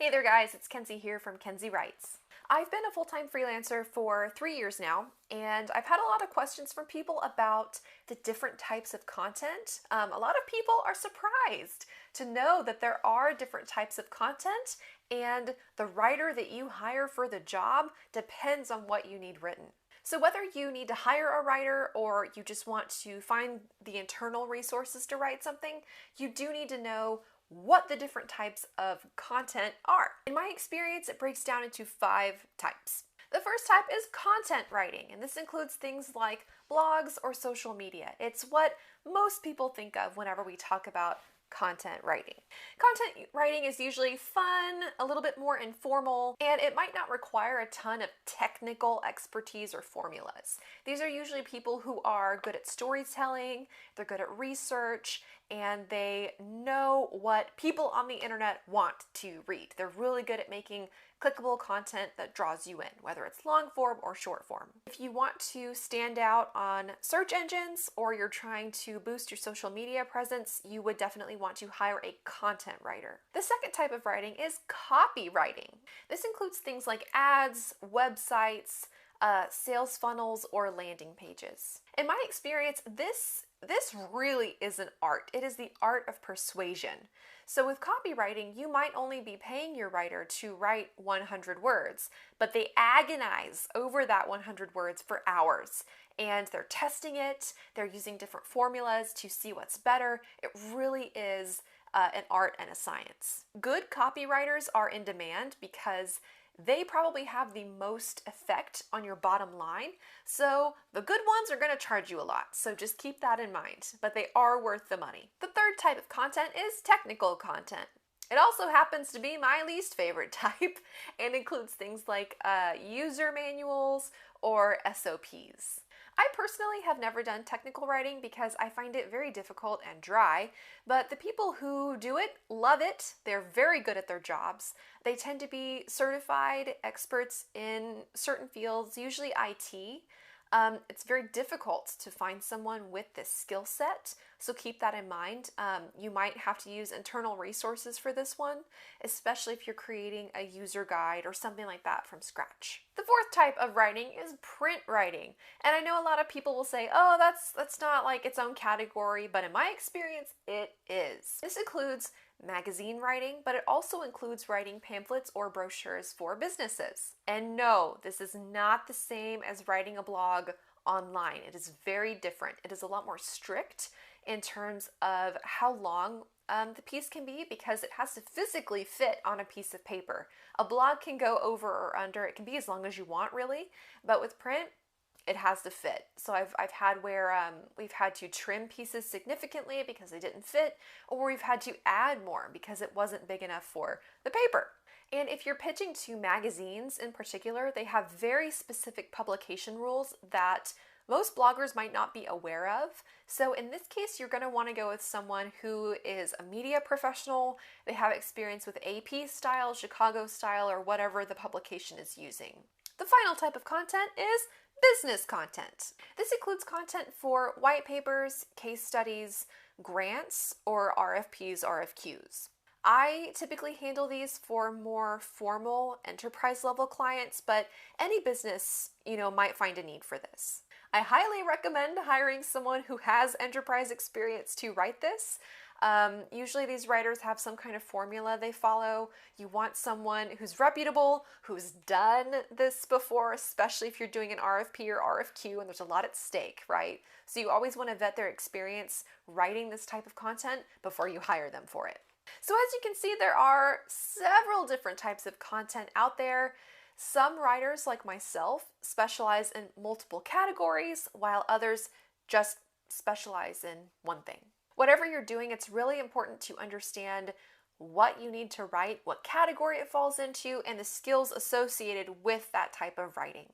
Hey there guys, it's Kenzie here from Kenzie Writes. I've been a full-time freelancer for 3 years now, and I've had a lot of questions from people about the different types of content. A lot of people are surprised to know that there are different types of content, and the writer that you hire for the job depends on what you need written. So whether you need to hire a writer or you just want to find the internal resources to write something, you do need to know what the different types of content are. In my experience, it breaks down into 5 types. The first type is content writing, and this includes things like blogs or social media. It's what most people think of whenever we talk about content writing. Content writing is usually fun, a little bit more informal, and it might not require a ton of technical expertise or formulas. These are usually people who are good at storytelling, they're good at research, and they know what people on the internet want to read. They're really good at making clickable content that draws you in, whether it's long form or short form. If you want to stand out on search engines or you're trying to boost your social media presence, you would definitely want to hire a content writer. The second type of writing is copywriting. This includes things like ads, websites, sales funnels, or landing pages. In my experience, this really is an art. It is the art of persuasion. So with copywriting, you might only be paying your writer to write 100 words, but they agonize over that 100 words for hours. And they're testing it, they're using different formulas to see what's better. It really is an art and a science. Good copywriters are in demand because they probably have the most effect on your bottom line. So the good ones are going to charge you a lot. So just keep that in mind, but they are worth the money. The third type of content is technical content. It also happens to be my least favorite type and includes things like user manuals or SOPs. I personally have never done technical writing because I find it very difficult and dry, but the people who do it love it. They're very good at their jobs. They tend to be certified experts in certain fields, usually IT. It's very difficult to find someone with this skill set, so keep that in mind. You might have to use internal resources for this one, especially if you're creating a user guide or something like that from scratch. The fourth type of writing is print writing, and I know a lot of people will say, oh, that's not like its own category, but in my experience, it is. This includes magazine writing, but it also includes writing pamphlets or brochures for businesses. And no, this is not the same as writing a blog online. It is very different. It is a lot more strict in terms of how long the piece can be because it has to physically fit on a piece of paper. A blog can go over or under. It can be as long as you want, really, but with print, it has to fit. So I've had where we've had to trim pieces significantly because they didn't fit, or we've had to add more because it wasn't big enough for the paper. And if you're pitching to magazines in particular, they have very specific publication rules that most bloggers might not be aware of. So in this case, you're going to want to go with someone who is a media professional. They have experience with AP style, Chicago style, or whatever the publication is using. The final type of content is business content. This includes content for white papers, case studies, grants, or RFPs, RFQs. I typically handle these for more formal enterprise level clients, but any business, might find a need for this. I highly recommend hiring someone who has enterprise experience to write this. Usually these writers have some kind of formula they follow. You want someone who's reputable, who's done this before, especially if you're doing an RFP or RFQ and there's a lot at stake, right? So you always want to vet their experience writing this type of content before you hire them for it. So as you can see, there are several different types of content out there. Some writers, like myself, specialize in multiple categories, while others just specialize in one thing. Whatever you're doing, it's really important to understand what you need to write, what category it falls into, and the skills associated with that type of writing.